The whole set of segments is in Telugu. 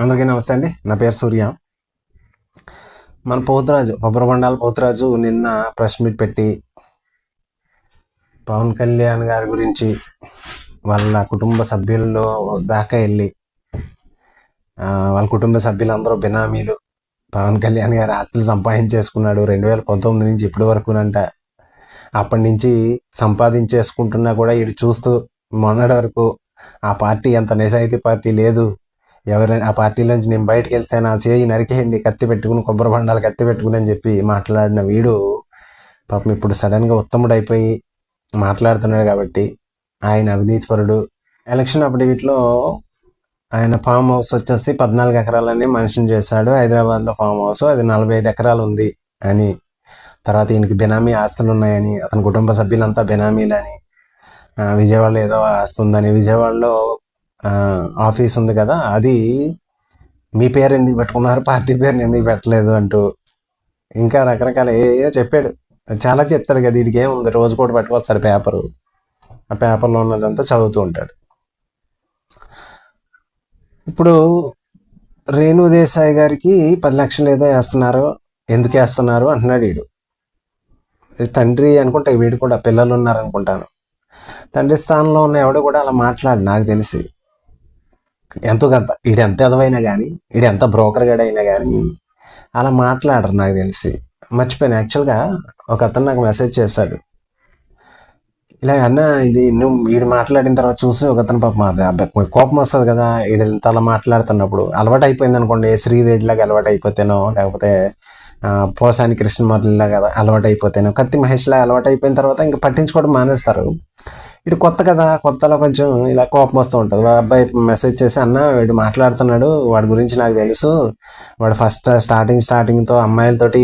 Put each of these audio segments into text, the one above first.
అందరికీ నమస్తే అండి. నా పేరు సూర్య. మన పోతురాజు కొబ్బరిబండాల పోతురాజు నిన్న ప్రెస్ మీట్ పెట్టి పవన్ కళ్యాణ్ గారి గురించి వాళ్ళ కుటుంబ సభ్యుల్లో దాకా వెళ్ళి వాళ్ళ కుటుంబ సభ్యులందరూ బినామీలు, పవన్ కళ్యాణ్ గారి ఆస్తులు సంపాదించేసుకున్నాడు 2019 నుంచి ఇప్పటి వరకునంట. అప్పటి నుంచి సంపాదించేసుకుంటున్నా కూడా ఇటు చూస్తూ మొన్నటి వరకు ఆ పార్టీ ఎంత నిజాయితీ పార్టీ లేదు, ఎవరైనా ఆ పార్టీలోంచి నేను బయటకు వెళ్తే నా చేయి నరికేయండి కత్తి పెట్టుకుని, కొబ్బరి బండాలు కత్తి పెట్టుకుని అని చెప్పి మాట్లాడిన వీడు పాపం ఇప్పుడు సడన్గా ఉత్తముడు అయిపోయి మాట్లాడుతున్నాడు. కాబట్టి ఆయన అవినీతిపరుడు. ఎలక్షన్ అప్పుడు వీటిలో ఆయన ఫామ్ హౌస్ వచ్చేసి 14 ఎకరాలని మనిషిని చేశాడు. హైదరాబాద్లో ఫామ్ హౌస్ అది 45 ఎకరాలు ఉంది అని, తర్వాత ఈయనకి బినామీ ఆస్తులు ఉన్నాయని, అతని కుటుంబ సభ్యులంతా బినామీలని, విజయవాడలో ఏదో ఆస్తి ఉందని, విజయవాడలో ఆఫీస్ ఉంది కదా అది మీ పేరు ఎందుకు పెట్టుకున్నారు, పార్టీ పేరుని ఎందుకు పెట్టలేదు అంటూ ఇంకా రకరకాల ఏదో చెప్పాడు. చాలా చెప్తాడు కదా, వీడికి ఏముంది, రోజు కూడా పట్టుకొస్తాడు పేపరు, ఆ పేపర్లో ఉన్నదంతా చదువుతూ ఉంటాడు. ఇప్పుడు రేణు దేశాయ్ గారికి 10 లక్షలు ఏదో వేస్తున్నారు, ఎందుకు వేస్తున్నారు అంటున్నాడు వీడు. తండ్రి అనుకుంటా, వీడు కూడా పిల్లలు ఉన్నారనుకుంటాను. తండ్రి స్థానంలో ఉన్న ఎవడు కూడా అలా మాట్లాడు. నాకు తెలిసి ఎంతో కొంత వీడు ఎంత ఎదవైనా కానీ, వీడు ఎంత బ్రోకర్ గడ్ అయినా కానీ అలా మాట్లాడరు నాకు తెలిసి. మర్చిపోయాను యాక్చువల్గా, ఒక అతను నాకు మెసేజ్ చేశాడు, ఇలా అన్న ఇది నువ్వు వీడు మాట్లాడిన తర్వాత చూసి ఒక అతను పాపం అబ్బాయి కోపం వస్తుంది కదా, వీడు ఇంత అలా మాట్లాడుతున్నప్పుడు. అలవాటు అయిపోయింది అనుకోండి, శ్రీరెడ్డిలాగా అలవాటు అయిపోతేనో, లేకపోతే పోసాని కృష్ణమూర్తిలాగా అలవాటు అయిపోతేనో, కత్తి మహేష్లాగా అలవాటు అయిపోయిన తర్వాత ఇంకా పట్టించుకోవడం మానేస్తారు. ఇటు కొత్త కదా, కొత్తలో కొంచెం ఇలా కోపం వస్తూ ఉంటుంది. అబ్బాయి మెసేజ్ చేసి, అన్న వీడు మాట్లాడుతున్నాడు, వాడి గురించి నాకు తెలుసు, వాడు ఫస్ట్ స్టార్టింగ్తో అమ్మాయిలతోటి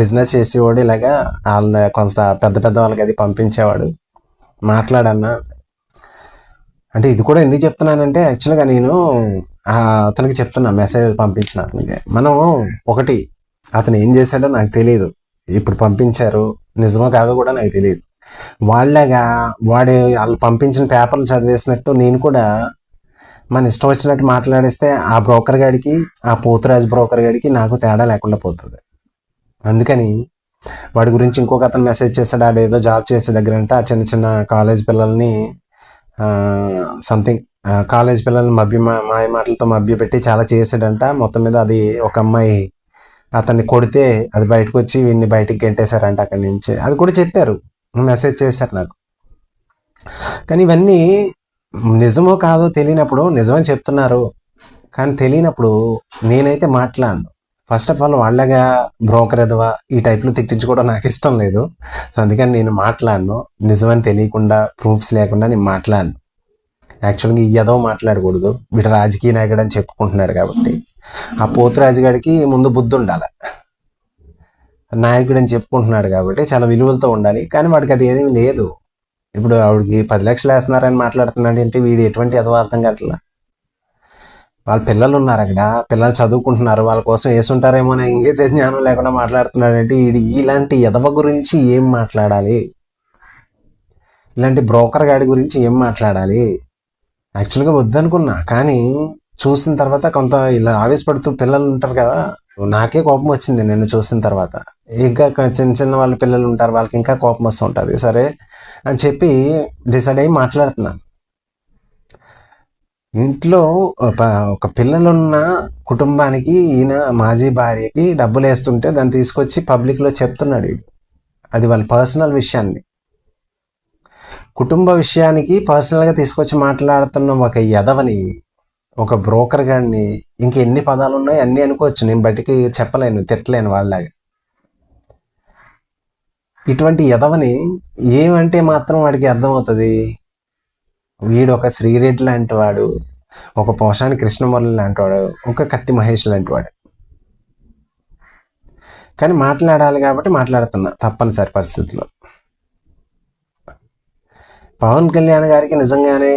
బిజినెస్ చేసేవాడు, ఇలాగా వాళ్ళ కొంత పెద్ద పెద్ద వాళ్ళకి అది పంపించేవాడు, మాట్లాడన్నా అంటే. ఇది కూడా ఎందుకు చెప్తున్నానంటే యాక్చువల్గా నేను అతనికి చెప్తున్నా, మెసేజ్ పంపించిన అతనికి. మనం ఒకటి, అతను ఏం చేశాడో నాకు తెలియదు, ఇప్పుడు పంపించారు నిజమో కాదో కూడా నాకు తెలియదు. వాళ్ళగా వాళ్ళు పంపించిన పేపర్లు చదివేసినట్టు నేను కూడా మన ఇష్టం వచ్చినట్టు మాట్లాడేస్తే ఆ బ్రోకర్ గాడికి, ఆ పోతురాజు బ్రోకర్ గాడికి నాకు తేడా లేకుండా పోతుంది. అందుకని వాడి గురించి ఇంకొక అతను మెసేజ్ చేశాడు, ఆడు ఏదో జాబ్ చేసే దగ్గర అంటే ఆ చిన్న చిన్న కాలేజ్ పిల్లల్ని సంథింగ్ కాలేజ్ పిల్లల్ని మాయ మాటలతో మభ్యపెట్టి చాలా చేసాడంట. మొత్తం మీద అది ఒక అమ్మాయి అతన్ని కొడితే అది బయటకు వచ్చి వీడిని బయటికి గెంటేశారంట అక్కడి నుంచి. అది కూడా చెప్పారు, మెసేజ్ చేశారు నాకు. కానీ ఇవన్నీ నిజమో కాదో తెలియనప్పుడు, నిజమని చెప్తున్నారు కానీ తెలియనప్పుడు నేనైతే మాట్లాడను. ఫస్ట్ ఆఫ్ ఆల్ వాళ్ళగా బ్రోకర్ ఎదవా ఈ టైప్లో తిట్టించుకోవడం నాకు ఇష్టం లేదు. సో అందుకని నేను మాట్లాడను. నిజమని తెలియకుండా, ప్రూఫ్స్ లేకుండా నేను మాట్లాడను. యాక్చువల్గా ఈ ఎదవ మాట్లాడకూడదు, వీడు రాజకీయ నాయకుడు అని చెప్పుకుంటున్నాడు కాబట్టి. ఆ పోతురాజు గారికి ముందు బుద్ధి ఉండాలి, నాయకుడు అని చెప్పుకుంటున్నాడు కాబట్టి చాలా విలువలతో ఉండాలి. కానీ వాడికి అది ఏమీ లేదు. ఇప్పుడు ఆవిడకి 10 లక్షలు వేస్తున్నారని మాట్లాడుతున్నాడు అంటే వీడు ఎటువంటి ఎదవార్థం కావట్లా. వాళ్ళ పిల్లలు ఉన్నారు అక్కడ, పిల్లలు చదువుకుంటున్నారు, వాళ్ళ కోసం వేసుంటారేమో అని ఇంగిత జ్ఞానం లేకుండా మాట్లాడుతున్నాడంటే వీడు ఇలాంటి ఎదవ గురించి ఏం మాట్లాడాలి, ఇలాంటి బ్రోకర్ గాడి గురించి ఏం మాట్లాడాలి. యాక్చువల్గా వద్దనుకున్నా, కానీ చూసిన తర్వాత కొంత ఇలా ఆవేశపడుతూ పిల్లలు ఉంటారు కదా, నాకే కోపం వచ్చింది నిన్ను చూసిన తర్వాత. ఇంకా చిన్న చిన్న వాళ్ళ పిల్లలు ఉంటారు, వాళ్ళకి ఇంకా కోపం వస్తూ ఉంటుంది. సరే అని చెప్పి డిసైడ్ అయ్యి మాట్లాడుతున్నాను. ఇంట్లో ఒక పిల్లలున్న కుటుంబానికి ఈయన మాజీ భార్యకి డబ్బులు వేస్తుంటే దాన్ని తీసుకొచ్చి పబ్లిక్లో చెప్తున్నాడు. అది వాళ్ళ పర్సనల్ విషయాన్ని, కుటుంబ విషయానికి పర్సనల్గా తీసుకొచ్చి మాట్లాడుతున్న ఒక ఎదవని, ఒక బ్రోకర్ గాడిని, ఇంకెన్ని పదాలు ఉన్నాయి అన్నీ అనుకోవచ్చు, నేను బయటికి చెప్పలేను, తిట్టలేను వాళ్ళలాగా. ఇటువంటి ఎదవని ఏమంటే మాత్రం వాడికి అర్థమవుతుంది. వీడు ఒక శ్రీరెడ్డి లాంటి వాడు, ఒక పోషాని కృష్ణమురళి లాంటి వాడు, ఒక కత్తి మహేష్ లాంటి వాడు. కానీ మాట్లాడాలి కాబట్టి మాట్లాడుతున్నా తప్పనిసరి పరిస్థితుల్లో. పవన్ కళ్యాణ్ గారికి నిజంగానే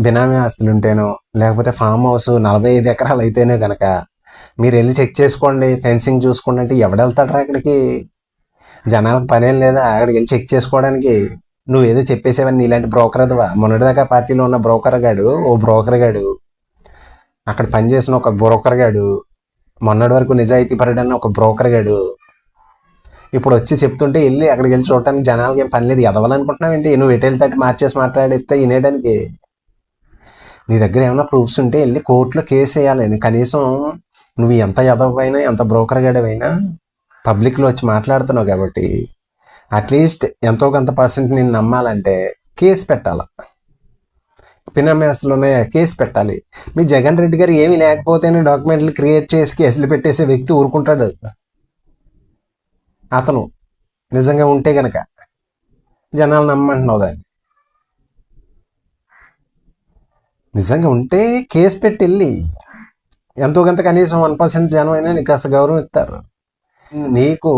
బినామీ ఆస్తులు ఉంటేనో, లేకపోతే ఫామ్ హౌస్ 45 ఎకరాలు అయితేనే కనుక మీరు వెళ్ళి చెక్ చేసుకోండి, ఫెన్సింగ్ చూసుకోండి అంటే ఎవడెళ్తాడ్రా అక్కడికి? జనాలకు పనేం లేదా అక్కడికి వెళ్ళి చెక్ చేసుకోవడానికి? నువ్వేదో చెప్పేసేవన్నీ ఇలాంటి బ్రోకర్ అదవా. మొన్నటిదాకా పార్టీలో ఉన్న బ్రోకర్ గాడు అక్కడ పనిచేసిన ఒక బ్రోకర్ గాడు, మొన్నటి వరకు నిజాయితీ పరుడన్న ఒక బ్రోకర్ గాడు ఇప్పుడు వచ్చి చెప్తుంటే వెళ్ళి అక్కడికి వెళ్ళి చూడటానికి జనాలకి ఏం పని లేదు. ఎదవాలనుకుంటున్నావు ఏంటి? నువ్వు ఎటు వెళ్తే మార్చేసి మాట్లాడితే వినేయడానికి. నీ దగ్గర ఏమైనా ప్రూఫ్స్ ఉంటే వెళ్ళి కోర్టులో కేసు వేయాలి. కనీసం నువ్వు ఎంత ఎదవైనా ఎంత బ్రోకర్ గడవైనా పబ్లిక్లో వచ్చి మాట్లాడుతున్నావు కాబట్టి అట్లీస్ట్ ఎంతో కొంత పర్సెంట్ నేను నమ్మాలంటే కేసు పెట్టాల. పినమేస్తలోనే కేసు పెట్టాలి. మీ జగన్ రెడ్డి గారు ఏమీ లేకపోతేనే డాక్యుమెంట్లు క్రియేట్ చేసి కేసులు పెట్టేసే వ్యక్తి ఊరుకుంటాడు. అతను నిజంగా ఉంటే గనక జనాలు నమ్మంటున్నావు దాన్ని. నిజంగా ఉంటే కేసు పెట్టి వెళ్ళి ఎంతో కొంత కనీసం 1% జనం అయినా నీకు కాస్త గౌరవం ఇస్తారు. నీకు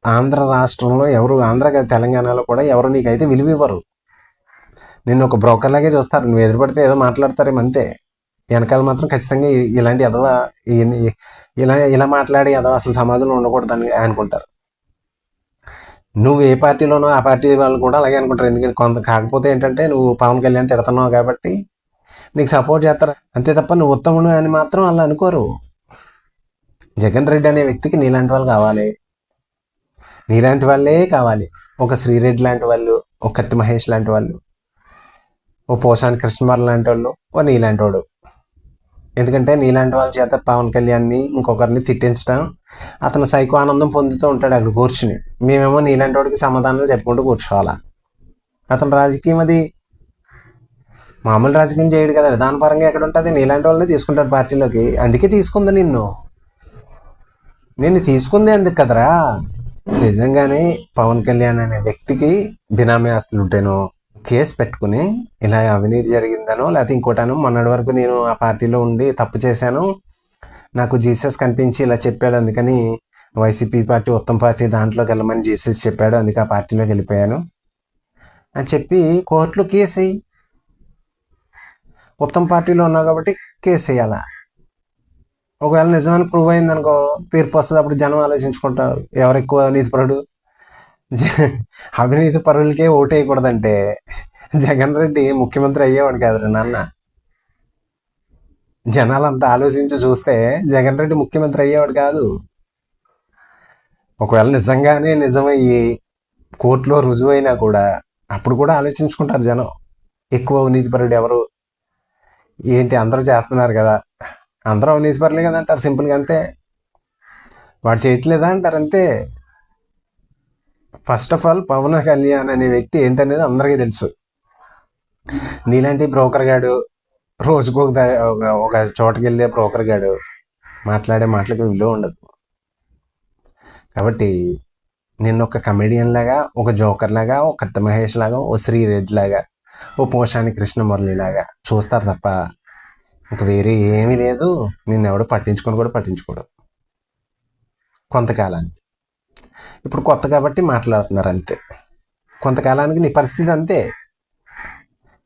ఆంధ్ర రాష్ట్రంలో ఎవరు, ఆంధ్ర తెలంగాణలో కూడా ఎవరు నీకైతే విలువ ఇవ్వరు. నిన్ను ఒక బ్రోకర్ లాగే చూస్తారు. నువ్వు ఎదురుపడితే ఏదో మాట్లాడతారేమో అంతే. వెనకాల మాత్రం ఖచ్చితంగా ఇలాంటి ఎదవ ఇలా మాట్లాడి ఎదవ అసలు సమాజంలో ఉండకూడదని అనుకుంటారు. నువ్వు ఏ పార్టీలోనో ఆ పార్టీ వాళ్ళు కూడా అలాగే అనుకుంటారు. ఎందుకంటే కాకపోతే ఏంటంటే నువ్వు పవన్ కళ్యాణ్ తిడుతున్నావు కాబట్టి నీకు సపోర్ట్ చేస్తారు అంతే తప్ప నువ్వు ఉత్తముడు అని మాత్రం అలా అనుకోరు. జగన్ రెడ్డి అనే వ్యక్తికి నీలాంటి వాళ్ళు కావాలి, నీలాంటి వాళ్ళే కావాలి. ఒక శ్రీరెడ్డి లాంటి వాళ్ళు, ఒక కత్తి మహేష్ లాంటి వాళ్ళు, ఓ పోసాని కృష్ణమార్ లాంటి వాళ్ళు, ఓ నీలాంటి వాడు. ఎందుకంటే నీలాంటి వాళ్ళ చేత పవన్ కళ్యాణ్ని ఇంకొకరిని తిట్టించడం అతను సైకో ఆనందం పొందుతూ ఉంటాడు అక్కడ కూర్చుని. మేమేమో నీలాంటి వాడికి సమాధానాలు చెప్పుకుంటూ కూర్చోవాలా. అతను రాజకీయం అది మామూలు రాజకీయం చేయడు కదా, విధానపరంగా ఎక్కడ ఉంటుంది. నీలాంటి వాళ్ళని తీసుకుంటాడు పార్టీలోకి. అందుకే తీసుకుంది నిన్ను తీసుకుంది అందుకు కదరా. నిజంగానే పవన్ కళ్యాణ్ అనే వ్యక్తికి బినామీ ఆస్తులు ఉంటేనో కేసు పెట్టుకుని ఇలా అవినీతి జరిగిందనో లేకపోతే ఇంకోటాను, మొన్నటి వరకు నేను ఆ పార్టీలో ఉండి తప్పు చేశాను, నాకు జీసస్ కనిపించి ఇలా చెప్పాడు, అందుకని వైసీపీ పార్టీ ఉత్తమ పార్టీ దాంట్లోకి వెళ్ళమని జీసస్ చెప్పాడు, అందుకే ఆ పార్టీలోకి వెళ్ళిపోయాను అని చెప్పి కోర్టులో కేసు వేయి. ఉత్తమ పార్టీలో ఉన్నావు కాబట్టి కేసు వేయాలా. ఒకవేళ నిజమని ప్రూవ్ అయింది అనుకో, తీర్పు వస్తుంది. అప్పుడు జనం ఆలోచించుకుంటారు ఎవరు ఎక్కువ అవినీతిపరుడు. అవినీతి పరులకే ఓటు వేయకూడదంటే జగన్ రెడ్డి ముఖ్యమంత్రి అయ్యేవాడు కాదు నాన్న. జనాలంతా ఆలోచించి చూస్తే జగన్ రెడ్డి ముఖ్యమంత్రి అయ్యేవాడు కాదు. ఒకవేళ నిజంగానే నిజమయ్యి కోర్టులో రుజువైనా కూడా అప్పుడు కూడా ఆలోచించుకుంటారు జనం, ఎక్కువ అవినీతిపరుడు ఎవరు ఏంటి, అందరూ చేస్తున్నారు కదా, అందరూ అవినీతిపరులే కదా అంటారు సింపుల్గా, అంతే. వాడు చేయట్లేదా అంటారు అంతే. First of all Pawan Kalyan అనే వ్యక్తి ఏంటనేది అందరికీ తెలుసు. నీలాంటి బ్రోకర్ గాడు రోజుకు ఒక చోటకి వెళ్ళే బ్రోకర్ గాడు మాట్లాడే మాటలకు విలువ ఉండదు. కాబట్టి నిన్ను ఒక కమెడియన్ లాగా, ఒక జోకర్ లాగా, ఒక కత్త మహేష్ లాగా, ఓ శ్రీరెడ్డి లాగా, ఓ పోషాని కృష్ణమురళి లాగా చూస్తారు తప్ప ఇంకా వేరే ఏమీ లేదు. నిన్ను ఎవడు పట్టించుకొని కూడా పట్టించుకోడు కొంతకాలానికి. ఇప్పుడు కొత్త కాబట్టి మాట్లాడుతున్నారు అంతే. కొంతకాలానికి నీ పరిస్థితి అంతే,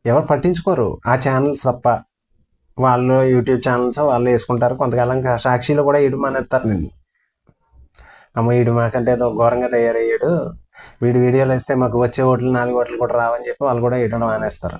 ఎవరు పట్టించుకోరు. ఆ ఛానల్స్ తప్ప వాళ్ళు యూట్యూబ్ ఛానల్స్ వాళ్ళు వేసుకుంటారు. కొంతకాలం సాక్షిలో కూడా ఇడు మానేస్తారు నిన్ను. అమ్మ ఈడు మాకంటే ఏదో ఘోరంగా తయారయ్యాడు, వీడియోలు వేస్తే మాకు వచ్చే ఓట్లు 4 ఓట్లు కూడా రావని చెప్పి వాళ్ళు కూడా వేయడం మానేస్తారు.